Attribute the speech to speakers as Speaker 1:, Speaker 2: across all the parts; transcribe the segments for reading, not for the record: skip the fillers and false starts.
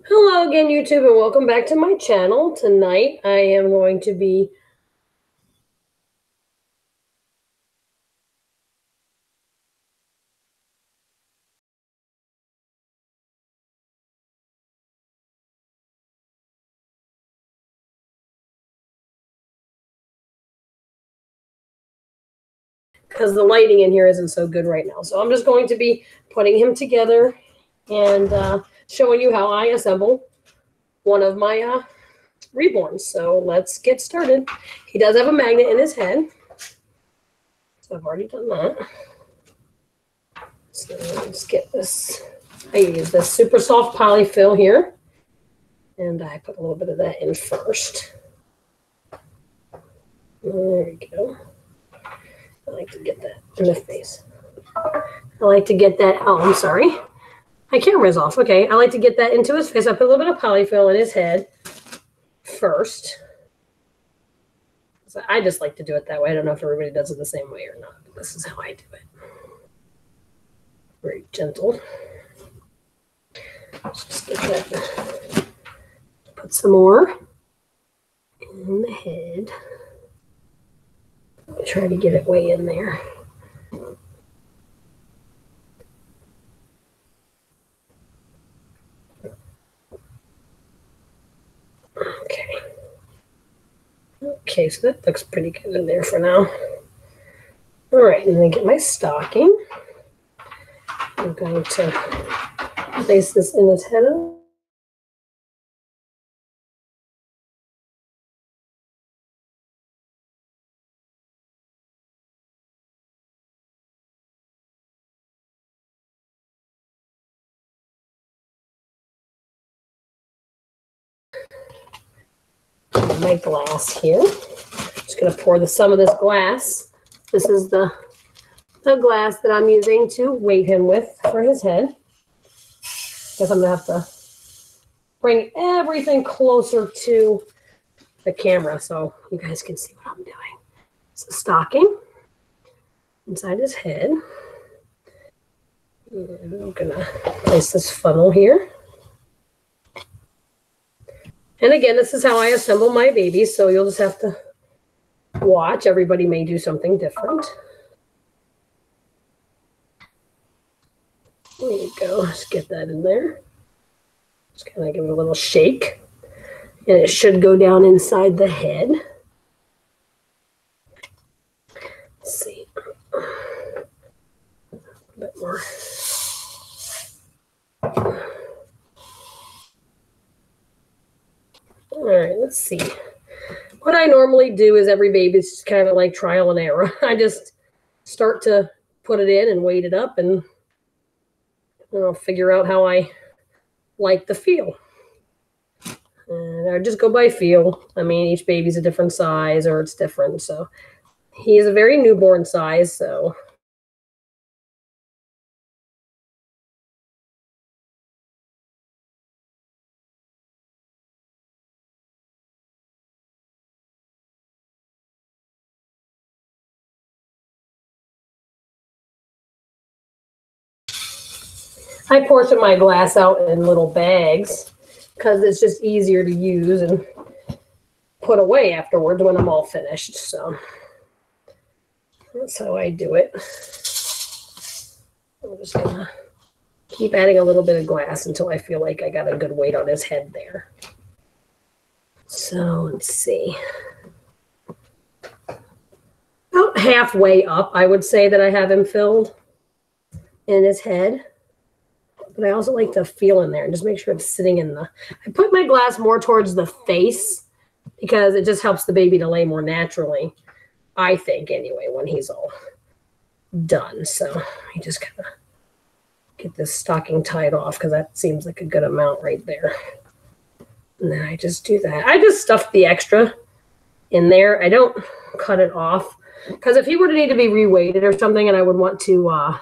Speaker 1: Hello again, YouTube, and welcome back to my channel. Tonight, I am going to be because the lighting in here isn't so good right now. So I'm just going to be putting him together and showing you how I assemble one of my Reborns. So let's get started. He does have a magnet in his head. So I've already done that. So let's get this. I use this super soft polyfill here. And I put a little bit of that in first. There we go. I like to get that in the face. I like to get that, oh, I'm sorry. My camera's off. Okay, I like to get that into his face. I put a little bit of polyfill in his head first. So I just like to do it that way. I don't know if everybody does it the same way or not, but this is how I do it. Very gentle. Let's just get that. Put some more in the head. Try to get it way in there. Okay. Okay, so that looks pretty good in there for now. All right, and then get my stocking. I'm going to place this in his head. My glass here. Just going to pour some of this glass. This is the glass that I'm using to weight him with for his head. Because I'm going to have to bring everything closer to the camera so you guys can see what I'm doing. It's a stocking inside his head. And I'm going to place this funnel here. And again, this is how I assemble my babies, so you'll just have to watch. Everybody may do something different. There you go. Let's get that in there. Just kind of give it a little shake. And it should go down inside the head. Let's see. A bit more. All right, let's see. What I normally do is every baby is just kind of like trial and error. I just start to put it in and weight it up, and I'll figure out how I like the feel. And I just go by feel. I mean, each baby's a different size or it's different. So he is a very newborn size, so I portion my glass out in little bags because it's just easier to use and put away afterwards when I'm all finished. So that's how I do it. I'm just gonna keep adding a little bit of glass until I feel like I got a good weight on his head there. So let's see. About halfway up, I would say that I have him filled in his head. But I also like to feel in there and just make sure it's sitting in the... I put my glass more towards the face because it just helps the baby to lay more naturally, I think, anyway, when he's all done. So I just kind of get this stocking tied off because that seems like a good amount right there. And then I just do that. I just stuff the extra in there. I don't cut it off because if he were to need to be reweighted or something and I would want to...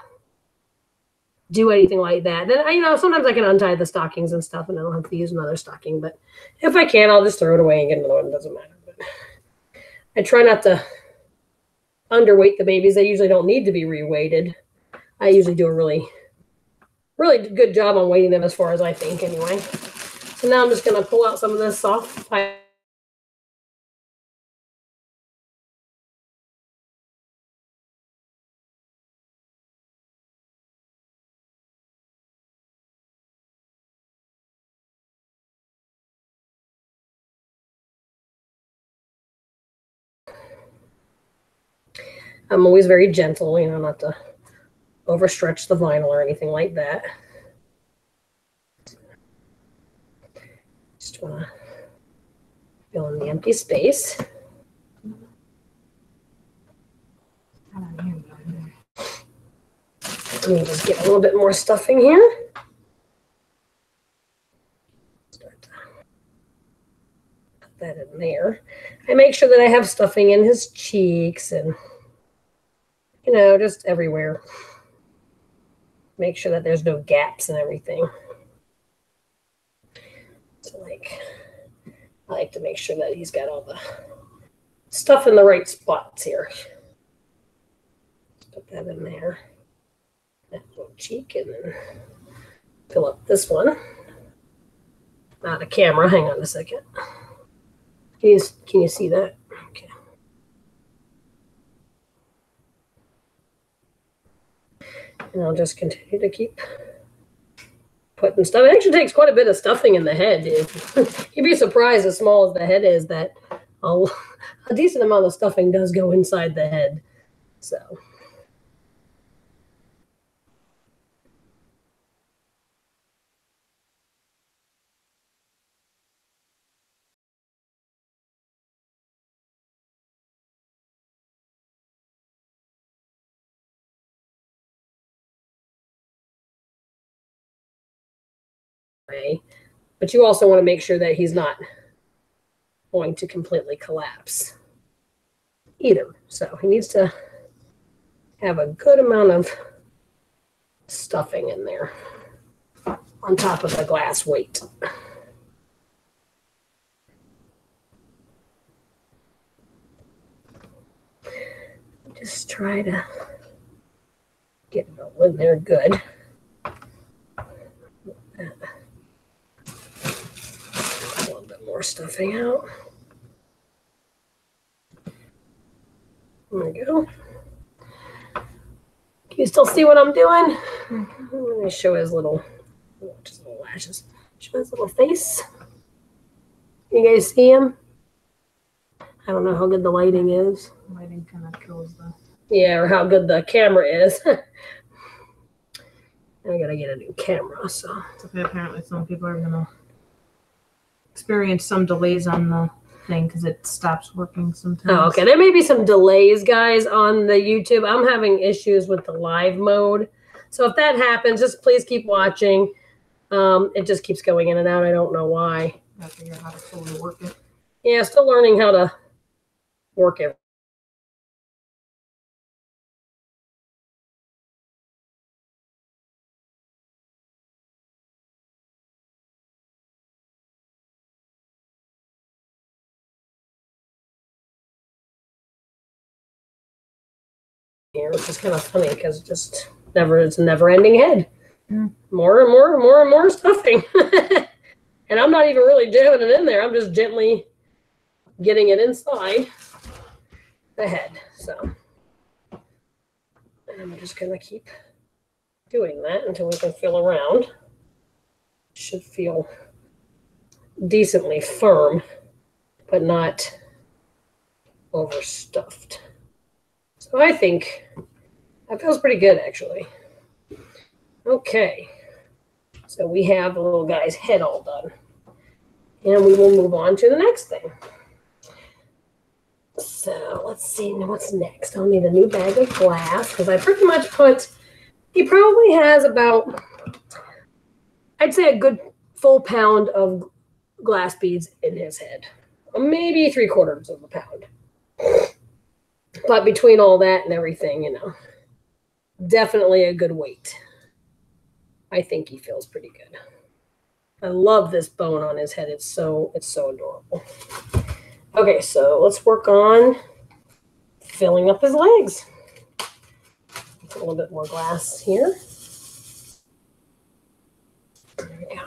Speaker 1: do anything like that, then sometimes I can untie the stockings and stuff and I don't have to use another stocking, but if I can, I'll just throw it away and get another one. It doesn't matter. But I try not to underweight the babies. They usually don't need to be reweighted. I usually do a really good job on weighting them as far as I think anyway. So And now I'm just going to pull out some of this soft pipe. I'm always very gentle, you know, not to overstretch the vinyl or anything like that. Just want to fill in the empty space. Let me just get a little bit more stuffing here. Start to put that in there. I make sure that I have stuffing in his cheeks and, you know, just everywhere. Make sure that there's no gaps and everything. So like, I like to make sure that he's got all the stuff in the right spots here. Put that in there. That little cheek, and then fill up this one. Not a camera. Hang on a second. Can you see that? Okay. And I'll just continue to keep putting stuff. It actually takes quite a bit of stuffing in the head, dude. You'd be surprised, as small as the head is, that a decent amount of stuffing does go inside the head. So. But you also want to make sure that he's not going to completely collapse either. So he needs to have a good amount of stuffing in there on top of the glass weight. Just try to get it all in there good. A little bit more stuffing out. There we go. Can you still see what I'm doing? Let me show his little lashes. Show his little face. You guys see him? I don't know how good the lighting is.
Speaker 2: Lighting kind of kills the...
Speaker 1: Yeah, or how good the camera is. I gotta get a new camera, so.
Speaker 2: Okay, apparently some people are gonna experience some delays on the thing because it stops working sometimes.
Speaker 1: Oh, okay. There may be some delays, guys, on the YouTube. I'm having issues with the live mode. So if that happens, just please keep watching. It just keeps going in and out. I don't know why.
Speaker 2: I have to figure out how to fully work it.
Speaker 1: Yeah, still learning how to work it. Here, which is kind of funny because it's a never-ending head. More and more and more and more stuffing. And I'm not even really doing it in there. I'm just gently getting it inside the head. So and I'm just gonna keep doing that until we can feel around. Should feel decently firm, but not overstuffed. So I think that feels pretty good, actually. Okay, so we have the little guy's head all done. And we will move on to the next thing. So let's see what's next. I'll need a new bag of glass because I pretty much he probably has about, I'd say a good full pound of glass beads in his head. Maybe 3/4 of a pound. But between all that and everything, you know, definitely a good weight. I think he feels pretty good. I love this bone on his head. It's so adorable. Okay, so let's work on filling up his legs. Put a little bit more glass here. There we go.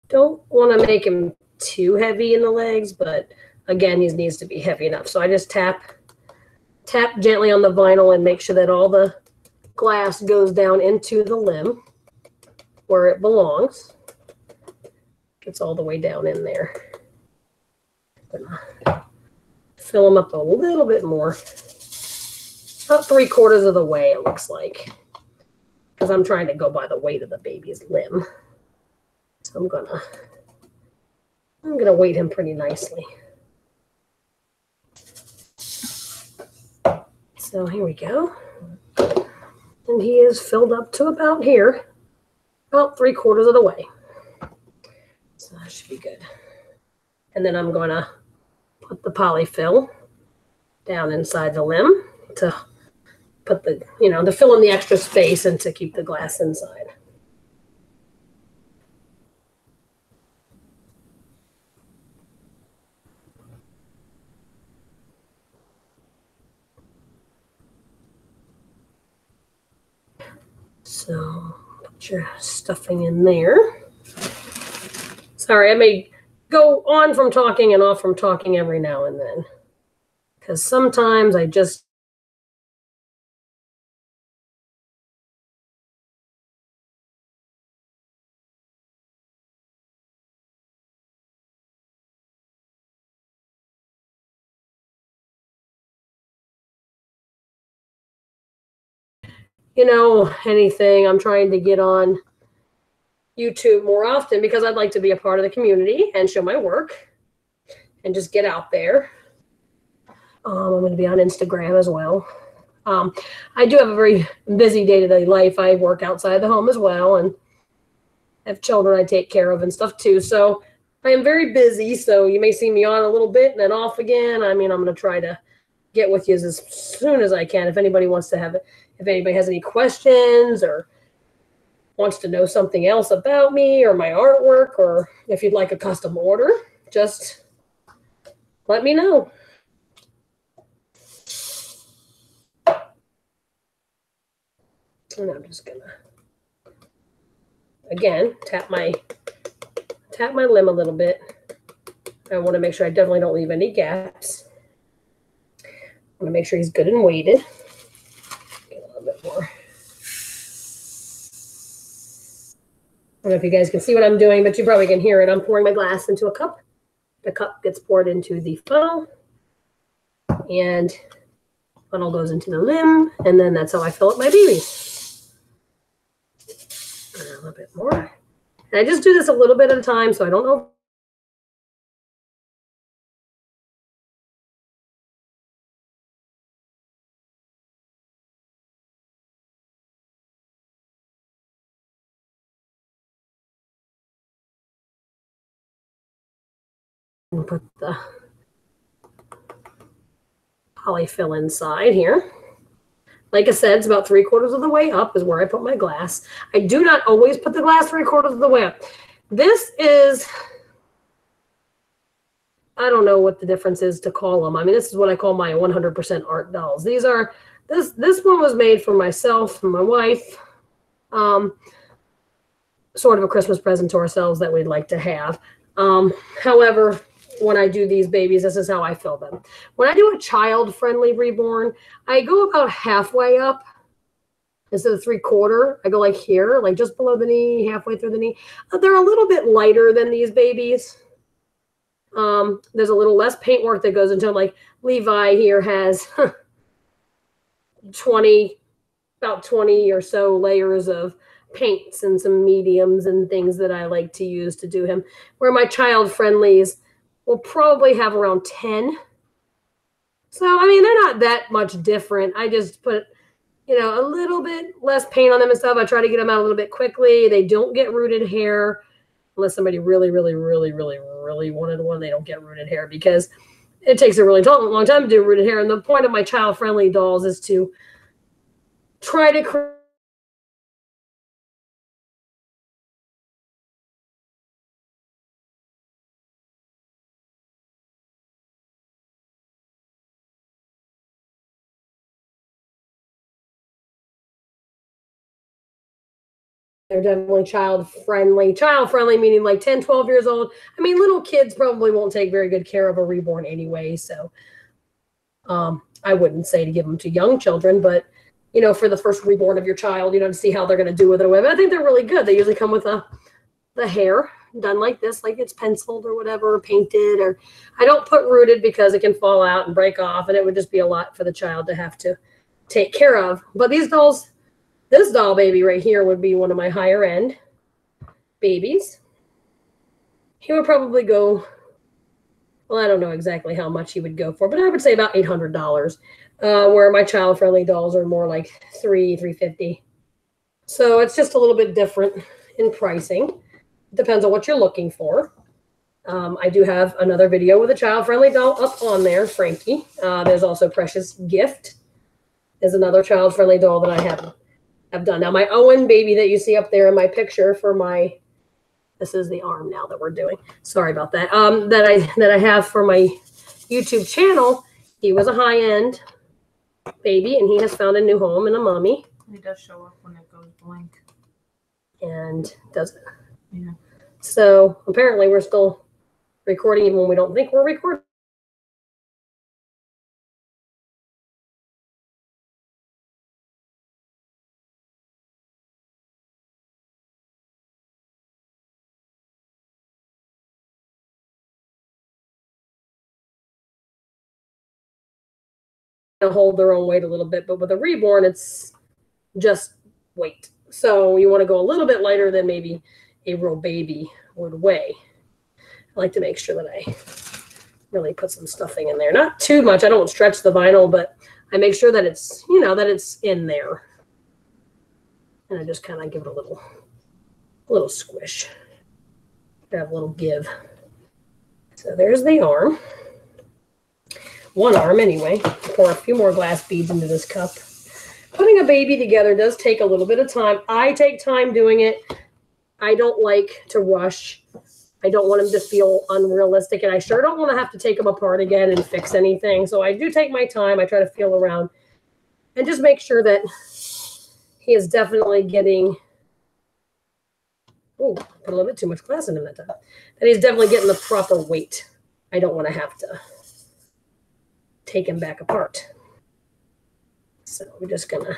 Speaker 1: Don't want to make him too heavy in the legs, but again, he needs to be heavy enough. So I just tap gently on the vinyl and make sure that all the glass goes down into the limb where it belongs. Gets all the way down in there. Fill them up a little bit more. About 3/4 of the way, it looks like. Because I'm trying to go by the weight of the baby's limb. So I'm gonna weight him pretty nicely. So here we go. And he is filled up to about here. About 3/4 of the way. So that should be good. And then I'm gonna put the polyfill down inside the limb to put the, to fill in the extra space and to keep the glass inside. So put your stuffing in there. Sorry, I may go on from talking and off from talking every now and then. Because sometimes I just anything. I'm trying to get on YouTube more often because I'd like to be a part of the community and show my work and just get out there. I'm going to be on Instagram as well. I do have a very busy day-to-day life. I work outside the home as well and have children I take care of and stuff too. So I am very busy. So you may see me on a little bit and then off again. I mean, I'm going to try to get with you as soon as I can. If anybody wants to have it, if anybody has any questions or wants to know something else about me or my artwork, or if you'd like a custom order, just let me know. And I'm just gonna, again, tap my limb a little bit. I want to make sure I definitely don't leave any gaps. I want to make sure he's good and weighted. Get a little bit more. I don't know if you guys can see what I'm doing, but you probably can hear it. I'm pouring my glass into a cup. The cup gets poured into the funnel, and funnel goes into the limb, and then that's how I fill up my babies. A little bit more. And I just do this a little bit at a time, so I don't know. And put the polyfill inside here. Like I said, it's about 3/4 of the way up is where I put my glass. I do not always put the glass 3/4 of the way up. This is, I don't know what the difference is to call them. I mean, this is what I call my 100% art dolls. These are, this one was made for myself and my wife. Sort of a Christmas present to ourselves that we'd like to have. However, when I do these babies, this is how I fill them. When I do a child-friendly reborn, I go about halfway up instead of 3/4. I go like here, like just below the knee, halfway through the knee. They're a little bit lighter than these babies. There's a little less paint work that goes into them. Like Levi here has 20 or so layers of paints and some mediums and things that I like to use to do him. Where my child friendlies will probably have around 10. So, I mean, they're not that much different. I just put, a little bit less paint on them and stuff. I try to get them out a little bit quickly. They don't get rooted hair unless somebody really, really, really, really, really wanted one. They don't get rooted hair because it takes a really long time to do rooted hair. And the point of my child-friendly dolls is to try to create They're definitely child friendly. Child friendly meaning like 10, 12 years old. I mean, little kids probably won't take very good care of a reborn anyway. So I wouldn't say to give them to young children, but you know, for the first reborn of your child, you know, to see how they're going to do with it. But I think they're really good. They usually come with the hair done like this, like it's penciled or whatever, or painted. Or I don't put rooted because it can fall out and break off, and it would just be a lot for the child to have to take care of. But these dolls, this doll baby right here would be one of my higher end babies. He would probably go, well, I don't know exactly how much he would go for, but I would say about $800. Where my child friendly dolls are more like $350. So it's just a little bit different in pricing. It depends on what you're looking for. I do have another video with a child friendly doll up on there, Frankie. There's also Precious Gift. Is another child friendly doll that I have done. Now my Owen baby that you see up there in my picture for my, this is the arm now that we're doing. Sorry about that. That I have for my YouTube channel. He was a high end baby, and he has found a new home and a mommy.
Speaker 2: It does show up when it goes blank.
Speaker 1: And does it?
Speaker 2: Yeah.
Speaker 1: So apparently we're still recording even when we don't think we're recording. Hold their own weight a little bit, but with a reborn, it's just weight. So you want to go a little bit lighter than maybe a real baby would weigh. I like to make sure that I really put some stuffing in there. Not too much. I don't stretch the vinyl, but I make sure that it's, you know, that it's in there. And I just kind of give it a little squish. Have a little give. So there's the arm. One arm anyway. Pour a few more glass beads into this cup. Putting a baby together does take a little bit of time. I take time doing it. I don't like to rush. I don't want him to feel unrealistic, and I sure don't want to have to take him apart again and fix anything. So I do take my time. I try to feel around and just make sure that he is definitely getting, oh, put a little bit too much glass in him that time. That he's definitely getting the proper weight. I don't want to have to take him back apart. So we're just gonna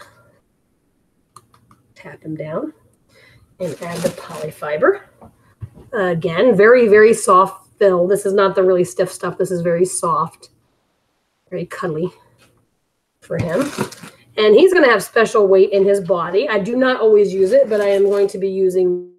Speaker 1: tap him down and add the polyfiber. Again, very, very soft fill. This is not the really stiff stuff. This is very soft, very cuddly for him. And he's gonna have special weight in his body. I do not always use it, but I am going to be using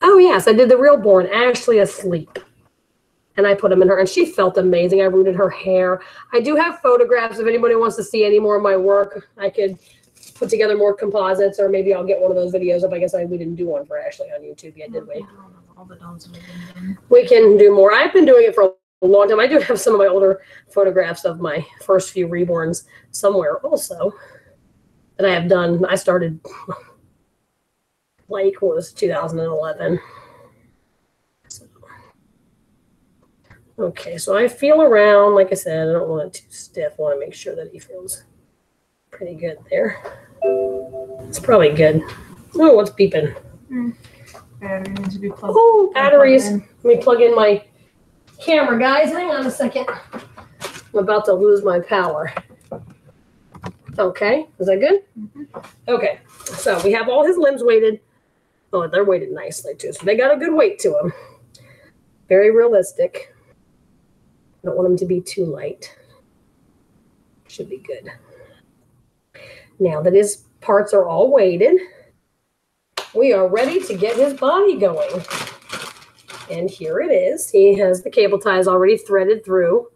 Speaker 1: oh, yes, I did the Reborn, Ashley asleep. And I put them in her, and she felt amazing. I rooted her hair. I do have photographs. If anybody wants to see any more of my work, I could put together more composites, or maybe I'll get one of those videos up. I guess we didn't do one for Ashley on YouTube yet, did we?
Speaker 2: All the dolls we've been doing.
Speaker 1: We can do more. I've been doing it for a long time. I do have some of my older photographs of my first few reborns somewhere also that I have done. I started like was 2011. Okay, so I feel around. Like I said, I don't want it too stiff. I want to make sure that he feels pretty good there. It's probably good. Oh, what's beeping?
Speaker 2: Battery needs to be plugged.
Speaker 1: Oh, batteries. Let me plug in my camera, guys. Hang on a second. I'm about to lose my power. Okay, is that good? Okay, so we have all his limbs weighted. Oh, they're weighted nicely too. So they got a good weight to them. Very realistic. I don't want them to be too light. Should be good. Now that his parts are all weighted, we are ready to get his body going. And here it is. He has the cable ties already threaded through.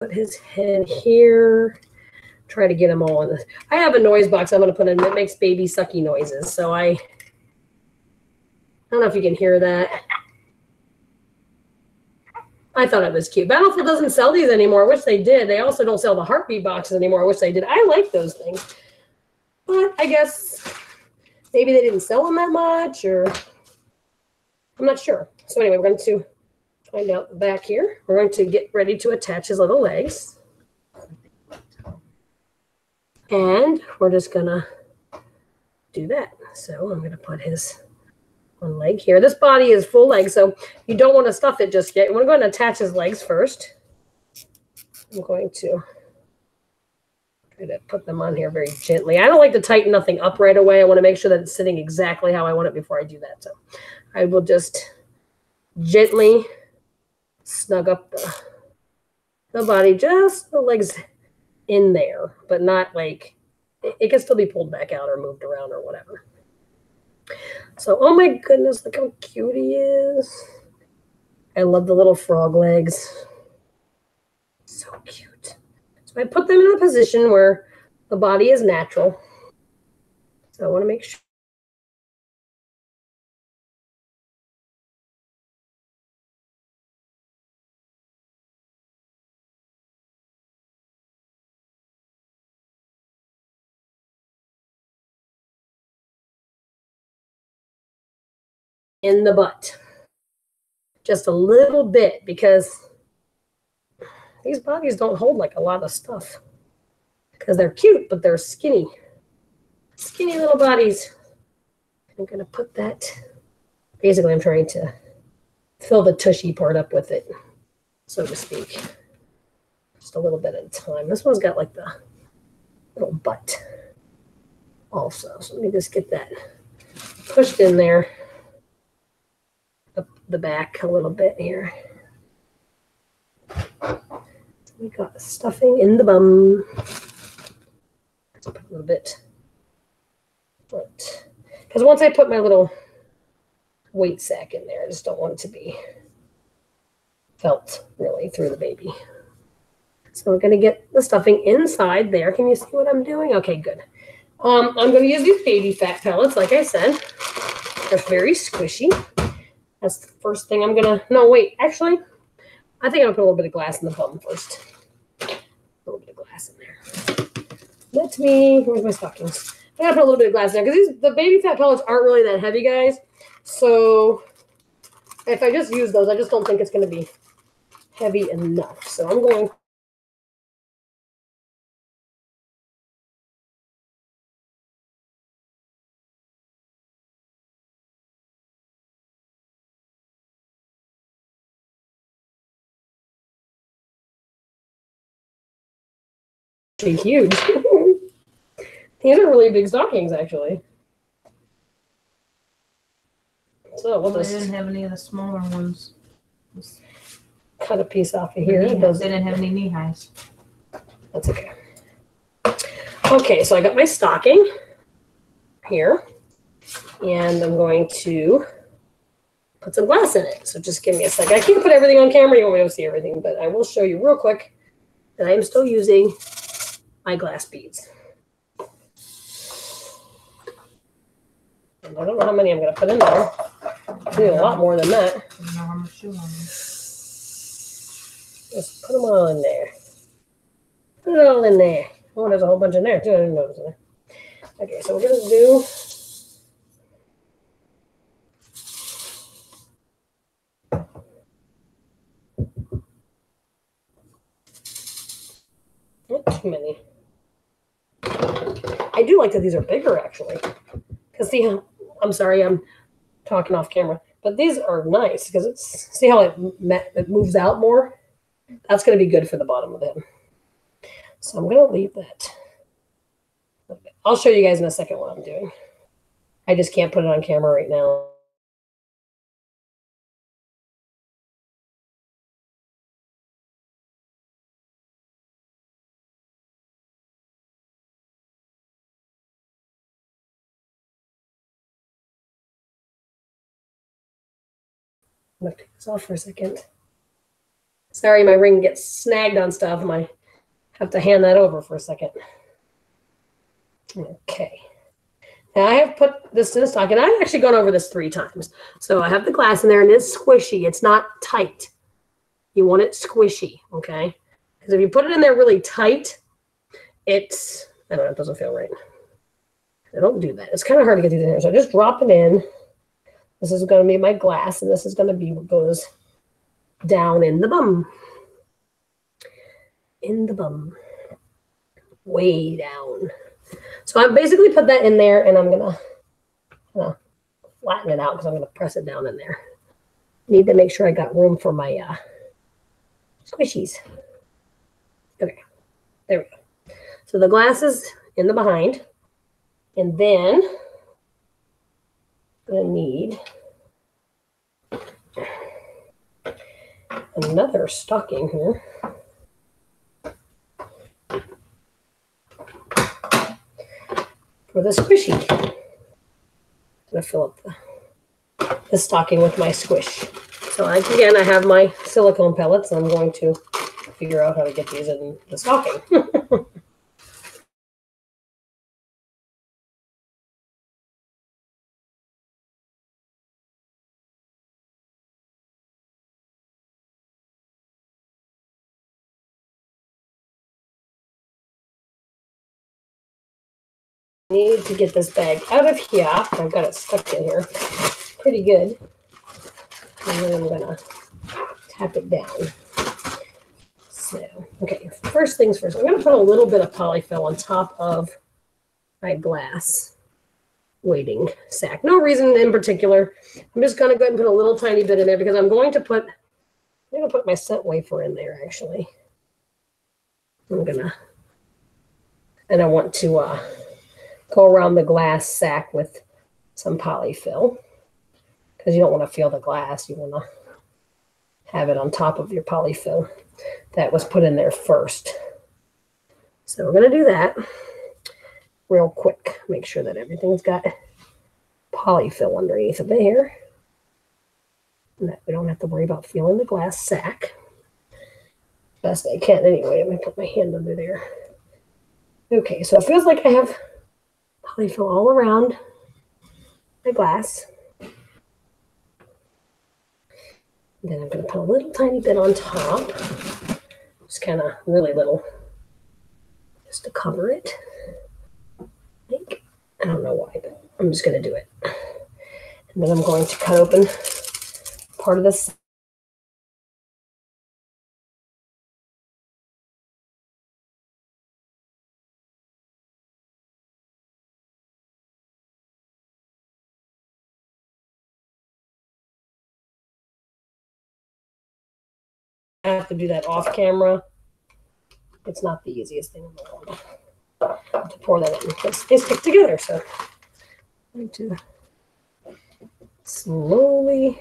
Speaker 1: Put his head here. try to get them all in this. I have a noise box I'm going to put in that makes baby sucky noises. So I don't know if you can hear that. I thought it was cute. Battlefield doesn't sell these anymore. I wish they did. They also don't sell the heartbeat boxes anymore. I wish they did. I like those things. But I guess maybe they didn't sell them that much, or I'm not sure. So anyway, we're going to find out the back here. We're going to get ready to attach his little legs. And we're just going to do that. So I'm going to put his one leg here. This body is full leg, so you don't want to stuff it just yet. You want to go ahead and attach his legs first. I'm going to try to put them on here very gently. I don't like to tighten nothing up right away. I want to make sure that it's sitting exactly how I want it before I do that. So I will just gently snug up the body, just the legs in there, but not like, it can still be pulled back out or moved around or whatever. So, oh my goodness, look how cute he is. I love the little frog legs. So cute. So I put them in a position where the body is natural. So I want to make sure. In the butt. Just a little bit, because these bodies don't hold like a lot of stuff. Because they're cute, but they're skinny. Skinny little bodies. I'm going to put that. Basically, I'm trying to fill the tushy part up with it, so to speak. Just a little bit at a time. This one's got like the little butt also. So let me just get that pushed in there. Up the back a little bit here. We got the stuffing in the bum. Let's put a little bit. Because once I put my little weight sack in there, I just don't want it to be felt really through the baby. So we're going to get the stuffing inside there. Can you see what I'm doing? Okay, good. I'm going to use these baby fat pellets, like I said. They're very squishy. That's the first thing I'm going to... No, wait. Actually, I think I'll put a little bit of glass in the bum first. A little bit of glass in there. Let me... Where's my stockings? I got to put a little bit of glass in there, because the baby fat pellets aren't really that heavy, guys. So if I just use those, I just don't think it's going to be heavy enough. So I'm going... huge. These are really big stockings, actually. So we'll just...
Speaker 2: They didn't have any of the smaller ones. Just
Speaker 1: cut a piece off of here.
Speaker 2: they didn't have any knee highs.
Speaker 1: That's okay. Okay, so I got my stocking here, and I'm going to put some glass in it. So just give me a second. I can't put everything on camera. You won't be able to see everything, but I will show you real quick that I am still using my glass beads. And I don't know how many I'm going to put in there. I need a lot more than that.
Speaker 2: I don't know how much you want.
Speaker 1: Just put them all in there. Put it all in there. Oh, there's a whole bunch in there too. I didn't notice that. Okay, so we're going to do... Not too many. I do like that these are bigger, actually. Because see how... I'm sorry, I'm talking off camera. But these are nice, because it's... See how it moves out more? That's going to be good for the bottom of them. So I'm going to leave that. I'll show you guys in a second what I'm doing. I just can't put it on camera right now. I'm going to take this off for a second. Sorry, my ring gets snagged on stuff. I have to hand that over for a second. Okay. Now I have put this in the stocking. I've actually gone over this 3 times. So I have the glass in there and it's squishy. It's not tight. You want it squishy, okay? Because if you put it in there really tight, it's, I don't know, it doesn't feel right. I don't do that. It's kind of hard to get these in here. So just drop it in. This is going to be my glass, and this is going to be what goes down in the bum. In the bum. Way down. So I basically put that in there, and I'm going to flatten it out because I'm going to press it down in there. Need to make sure I got room for my squishies. Okay, there we go. So the glass is in the behind, and then I'm going to need another stocking here. For the squishy. I'm going to fill up the stocking with my squish. So again, I have my silicone pellets, and I'm going to figure out how to get these in the stocking. Need to get this bag out of here. I've got it stuck in here pretty good. And then I'm going to tap it down. So, okay, first things first. I'm going to put a little bit of polyfill on top of my glass waiting sack. No reason in particular. I'm just going to go ahead and put a little tiny bit in there because I'm going to put my scent wafer in there actually. And I want to go around the glass sack with some polyfill because you don't want to feel the glass. You want to have it on top of your polyfill that was put in there first. So we're going to do that real quick. Make sure that everything's got polyfill underneath of it here. And that we don't have to worry about feeling the glass sack. Best I can anyway. I'm going to put my hand under there. Okay, so it feels like I have polyfill all around the glass. And then I'm going to put a little tiny bit on top. Just kind of really little. Just to cover it. I don't know why, but I'm just going to do it. And then I'm going to cut open part of this. I have to do that off camera. It's not the easiest thing in the world to pour that in because they stick together. So I'm going to slowly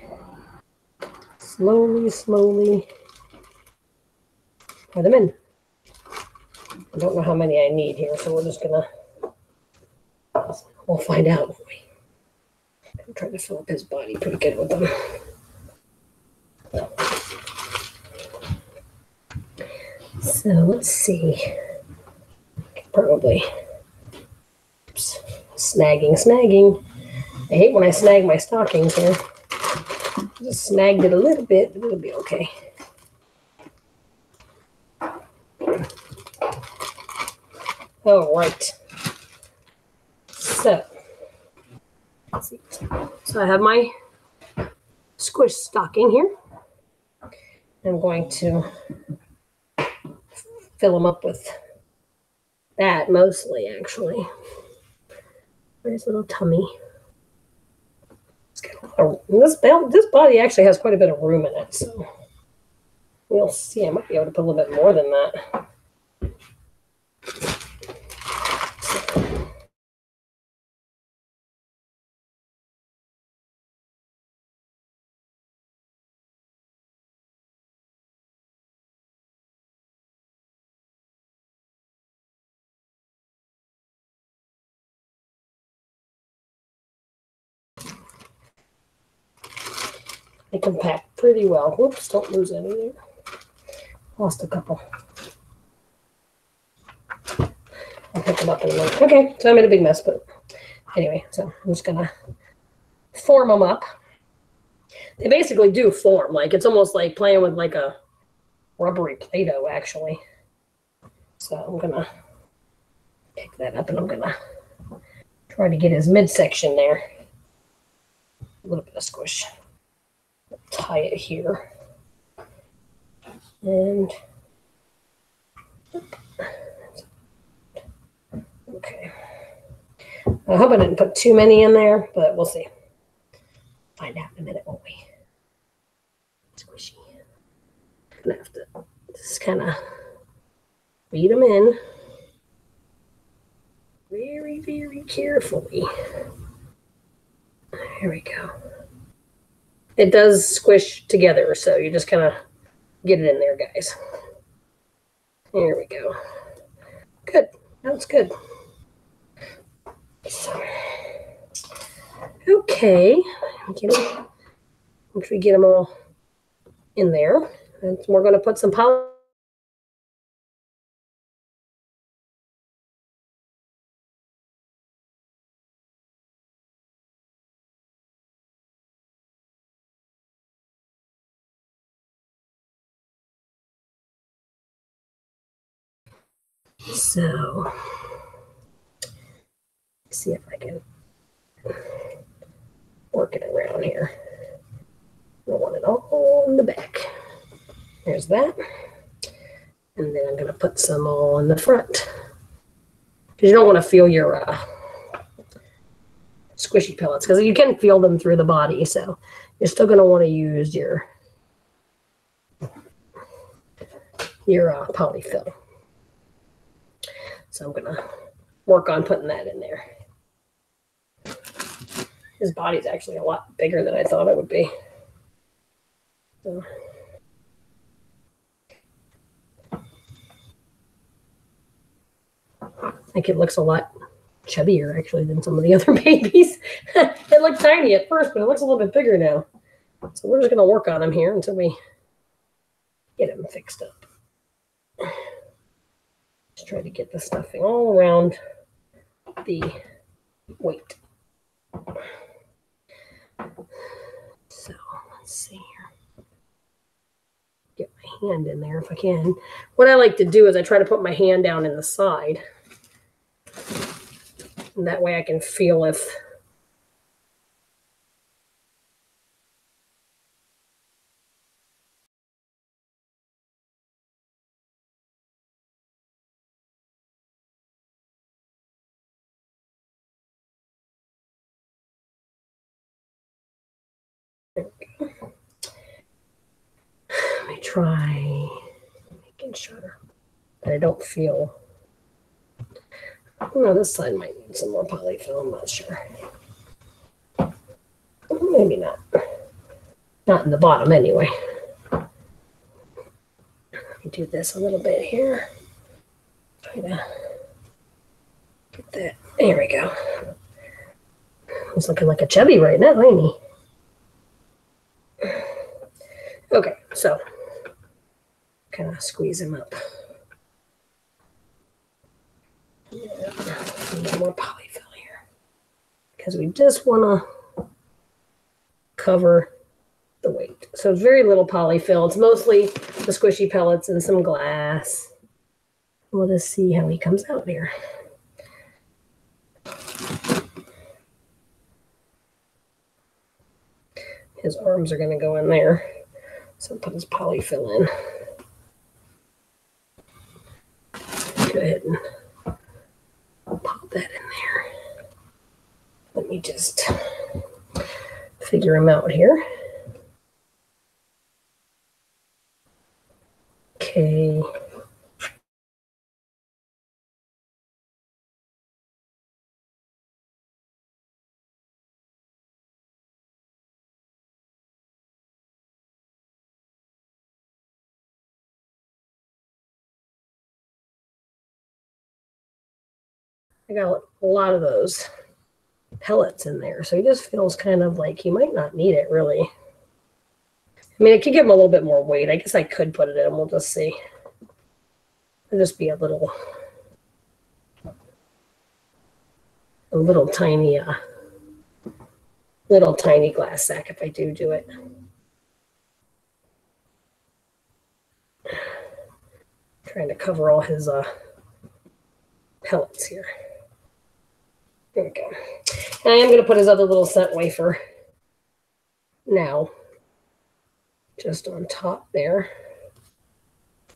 Speaker 1: pour them in. I don't know how many I need here, so we'll find out. I'm trying to fill up his body pretty good with them. So let's see. Probably. Oops. Snagging. I hate when I snag my stockings here. Just snagged it a little bit, but it'll be okay. All right. So, let's see. So I have my squish stocking here. I'm going to fill them up with that mostly, actually. Nice little tummy. This body actually has quite a bit of room in it, so we'll see. I might be able to put a little bit more than that. They compact pretty well. Whoops, don't lose any there. Lost a couple. I'll pick them up in a minute. Okay, so I made a big mess, but anyway, so I'm just gonna form them up. They basically do form, like it's almost like playing with like a rubbery Play-Doh, actually. So I'm gonna pick that up and I'm gonna try to get his midsection there. A little bit of squish. Tie it here. And okay. I hope I didn't put too many in there, but we'll see. Find out in a minute, won't we? Squishy. Gonna have to just kind of feed them in very, very carefully. There we go. It does squish together, so you just kind of get it in there, guys. There we go. Good. That's good. So, okay. Once we get them all in there, and we're going to put some poly. So, let's see if I can work it around here. I want it all in the back. There's that. And then I'm going to put some all in the front. Because you don't want to feel your squishy pellets, because you can feel them through the body. So you're still going to want to use your polyfill. So I'm going to work on putting that in there. His body's actually a lot bigger than I thought it would be. So. I think it looks a lot chubbier, actually, than some of the other babies. It looked tiny at first, but it looks a little bit bigger now. So we're just going to work on him here until we get him fixed up. Just try to get the stuffing all around the weight. So let's see here. Get my hand in there if I can. What I like to do is I try to put my hand down in the side. And that way I can feel if there we go. Let me try making sure that I don't feel. No, this side might need some more polyfill. I'm not sure. Maybe not. Not in the bottom, anyway. Let me do this a little bit here. Try to get that. There we go. He's looking like a chubby right now, ain't he? Okay, so kind of squeeze him up. Yeah, more polyfill here because we just want to cover the weight. So very little polyfill. It's mostly the squishy pellets and some glass. We'll just see how he comes out here. His arms are going to go in there. So I'll put his polyfill in. Go ahead and pop that in there. Let me just figure him out here. Okay. I got a lot of those pellets in there, so he just feels kind of like he might not need it, really. I mean, I could give him a little bit more weight. I guess I could put it in. We'll just see. It'll just be a little a little tiny glass sack if I do it. Trying to cover all his pellets here. There we go. And I am going to put his other little scent wafer now just on top there.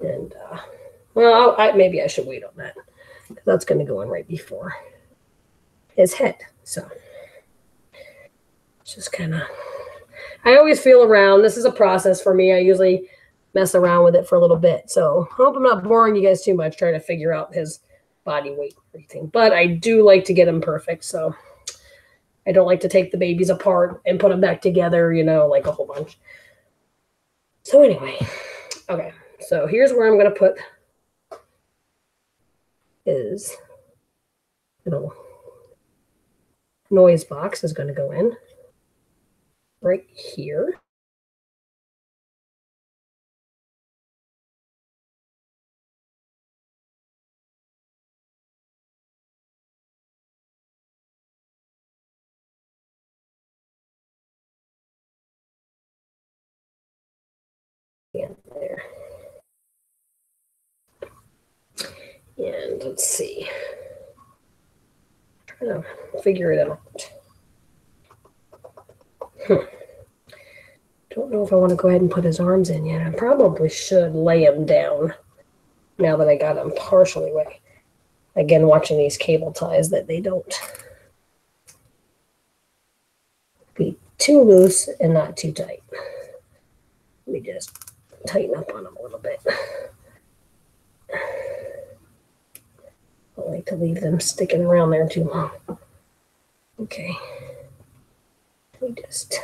Speaker 1: And, well, maybe I should wait on that, because that's going to go in right before his head. So it's just kind of, I always feel around. This is a process for me. I usually mess around with it for a little bit. So I hope I'm not boring you guys too much trying to figure out his body weight and everything. But I do like to get him perfect. So I don't like to take the babies apart and put them back together, you know, like a whole bunch. So anyway, okay. So here's where I'm going to put his little noise box is going to go in right here. And there. And let's see. Trying to figure it out. Don't know if I want to go ahead and put his arms in yet. I probably should lay him down now that I got him partially wet. Again, watching these cable ties that they don't be too loose and not too tight. Let me just tighten up on them a little bit. I don't like to leave them sticking around there too long. Okay. Let me just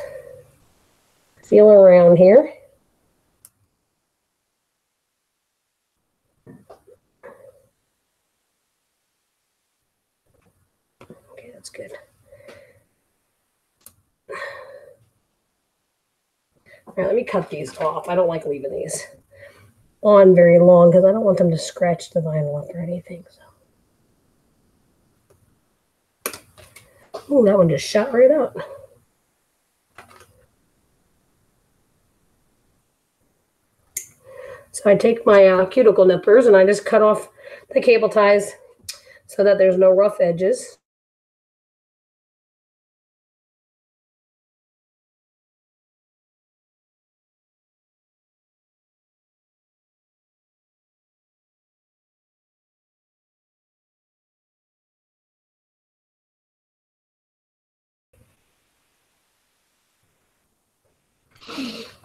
Speaker 1: feel around here. Okay, that's good. All right, let me cut these off. I don't like leaving these on very long because I don't want them to scratch the vinyl up or anything. So. Ooh, that one just shot right out. So I take my cuticle nippers and I just cut off the cable ties so that there's no rough edges.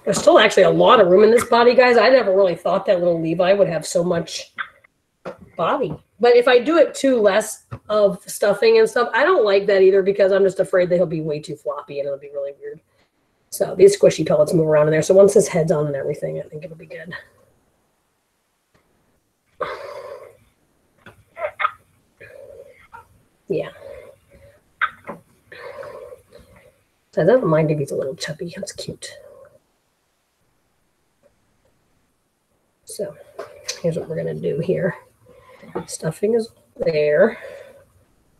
Speaker 1: There's still actually a lot of room in this body, guys. I never really thought that little Levi would have so much body. But if I do it too less of stuffing and stuff, I don't like that either because I'm just afraid that he'll be way too floppy and it'll be really weird. So these squishy pellets move around in there. So once his head's on and everything, I think it'll be good. Yeah. So I don't mind if he's a little chubby. That's cute. So here's what we're going to do here. Stuffing is there.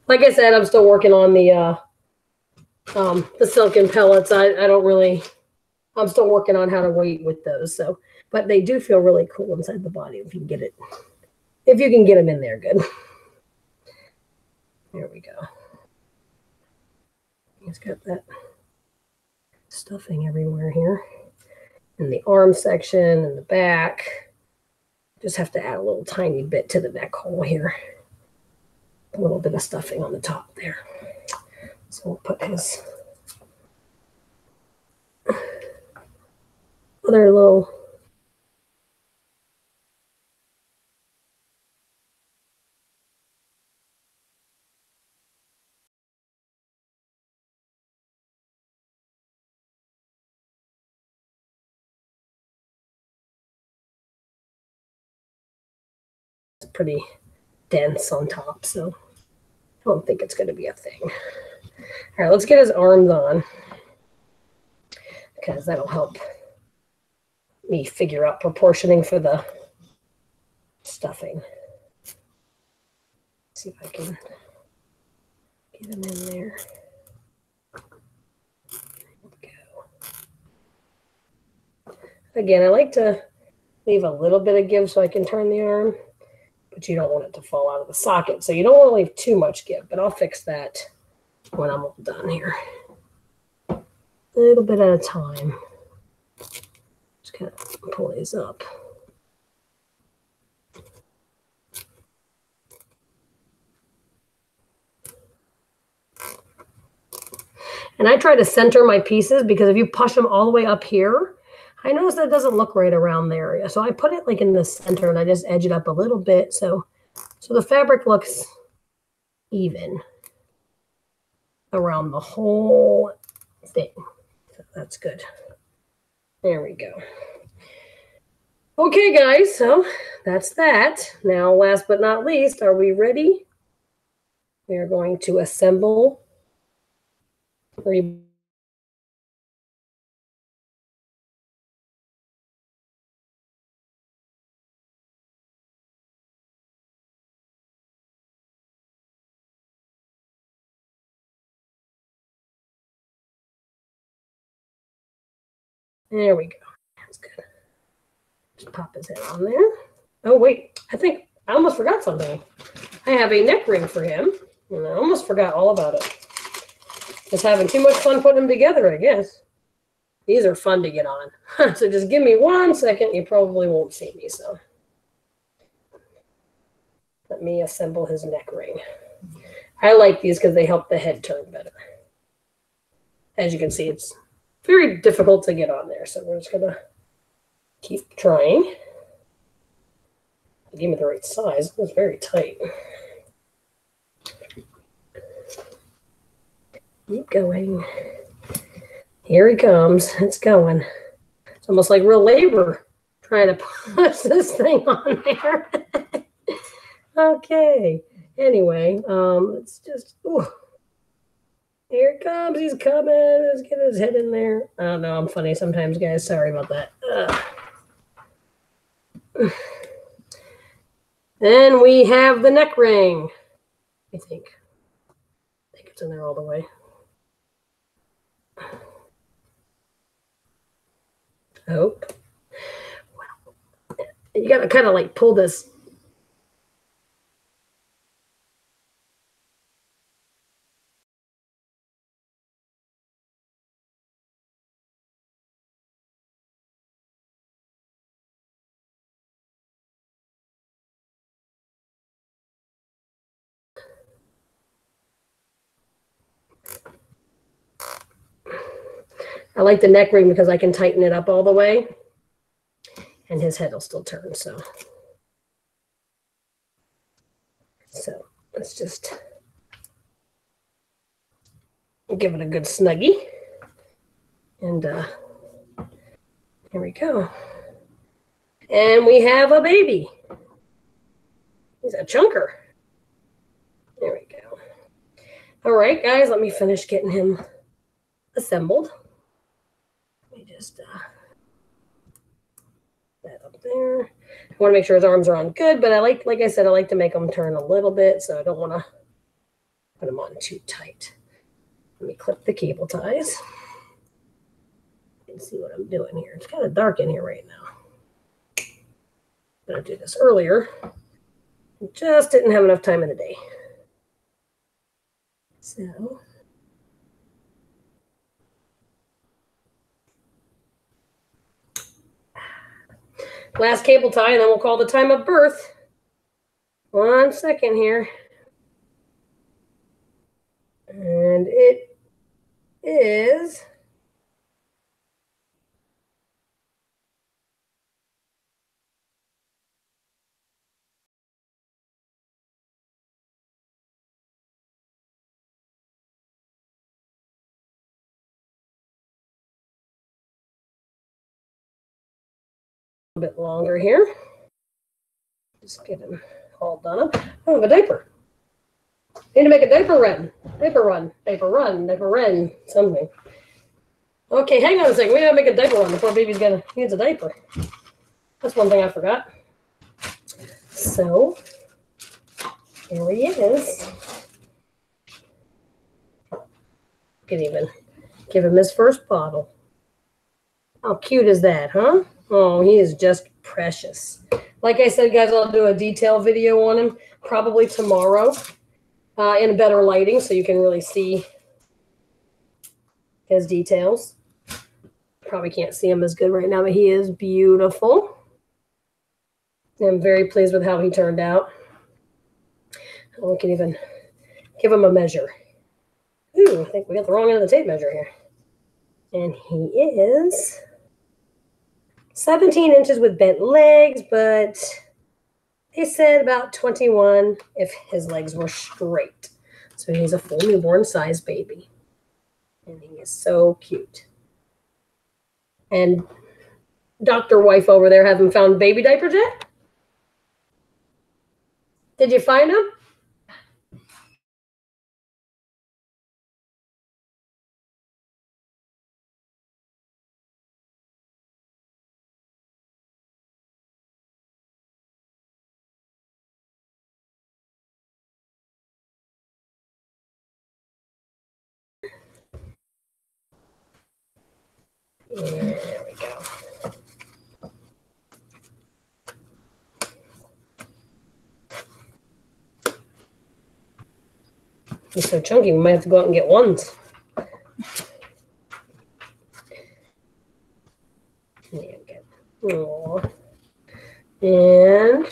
Speaker 1: Like I said, I'm still working on the silken pellets. I'm still working on how to weight with those. So, but they do feel really cool inside the body if you can get it. If you can get them in there, good. There we go. He's got that stuffing everywhere here. In the arm section and the back. Just have to add a little tiny bit to the neck hole here. A little bit of stuffing on the top there. So we'll put his other little pretty dense on top, so I don't think it's going to be a thing. All right, let's get his arms on because that'll help me figure out proportioning for the stuffing. Let's see if I can Get them in there. Again, I like to leave a little bit of give so I can turn the arm, but you don't want it to fall out of the socket. So you don't want to leave too much give, but I'll fix that when I'm all done here. A little bit at a time. Just kind of pull these up. And I try to center my pieces because if you push them all the way up here, I notice that it doesn't look right around the area. So I put it like in the center and I just edge it up a little bit so the fabric looks even around the whole thing. So that's good. There we go. Okay, guys, so that's that. Now, last but not least, are we ready? We are going to assemble Reborn. There we go. That's good. Just pop his head on there. Oh, wait. I think I almost forgot something. I have a neck ring for him, and I almost forgot all about it. Just having too much fun putting them together, I guess. These are fun to get on. So just give me 1 second. You probably won't see me, so. Let me assemble his neck ring. I like these because they help the head turn better. As you can see, it's very difficult to get on there, so we're just going to keep trying. Give me the right size. It was very tight. Keep going. Here he comes. It's going. It's almost like real labor trying to push this thing on there. Okay. Anyway, let's just. Ooh. Here it comes. He's coming. Let's get his head in there. I don't know. I'm funny sometimes, guys. Sorry about that. Then we have the neck ring. I think it's in there all the way. Oh. Wow. You got to kind of like pull this. I like the neck ring because I can tighten it up all the way and his head will still turn. So let's just give it a good snuggie. And here we go. And we have a baby. He's a chunker. There we go. All right, guys, let me finish getting him assembled. Let me just that up there. I want to make sure his arms are on good, but like I said, I like to make them turn a little bit, so I don't want to put them on too tight. Let me clip the cable ties and see what I'm doing here. It's kind of dark in here right now. I'm going to do this earlier. Just didn't have enough time in the day. So last cable tie, and then we'll call the time of birth. 1 second here. And it is a bit longer here. Just get him all done up. Oh, a diaper. Need to make a diaper run. Diaper run. Diaper run. Diaper run. Something. Okay, hang on a second. We gotta make a diaper run. The poor baby's needs a diaper. That's one thing I forgot. So here he is. Could even give him his first bottle. How cute is that, huh? Oh, he is just precious. Like I said, guys, I'll do a detail video on him probably tomorrow in better lighting so you can really see his details. Probably can't see him as good right now, but he is beautiful. I'm very pleased with how he turned out. We can even give him a measure. Ooh, I think we got the wrong end of the tape measure here. And he is 17 inches with bent legs, but they said about 21 if his legs were straight. So he's a full newborn size baby. And he is so cute. And Dr. Wife over there, haven't found baby diapers yet? Did you find them? There we go. He's so chunky, we might have to go out and get ones. There we go. Aww. And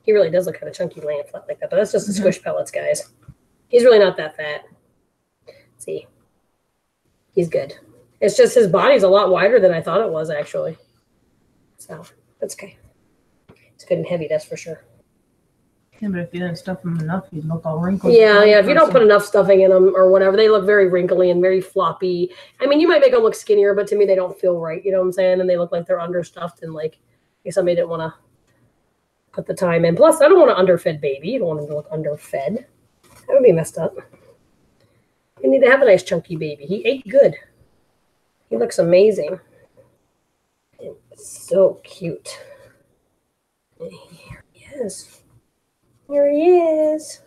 Speaker 1: he really does look kind of chunky laying flat like that, but that's just the squish pellets, guys. He's really not that fat. See, he's good. It's just his body's a lot wider than I thought it was, actually. So that's okay. It's good and heavy, that's for sure.
Speaker 2: Yeah, but if you didn't stuff them enough, you'd look all wrinkled.
Speaker 1: Yeah. If you don't put enough stuffing in them or whatever, they look very wrinkly and very floppy. I mean, you might make them look skinnier, but to me, they don't feel right. You know what I'm saying? And they look like they're understuffed and like somebody didn't want to put the time in. Plus, I don't want an underfed baby. You don't want him to look underfed. That would be messed up. You need to have a nice chunky baby. He ate good. He looks amazing. So cute. And here he is. Here he is.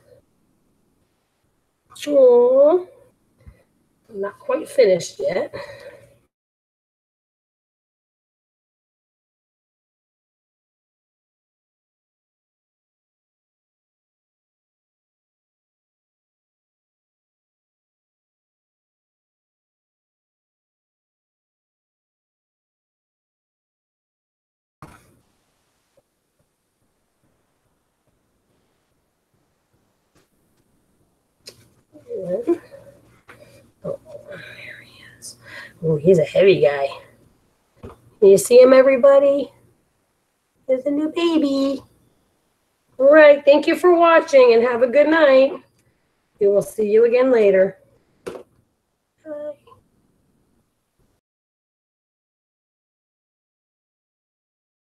Speaker 1: Aww. Not quite finished yet. Oh, there he is. Oh, he's a heavy guy. You see him, everybody? There's a new baby. All right. Thank you for watching and have a good night. We will see you again later.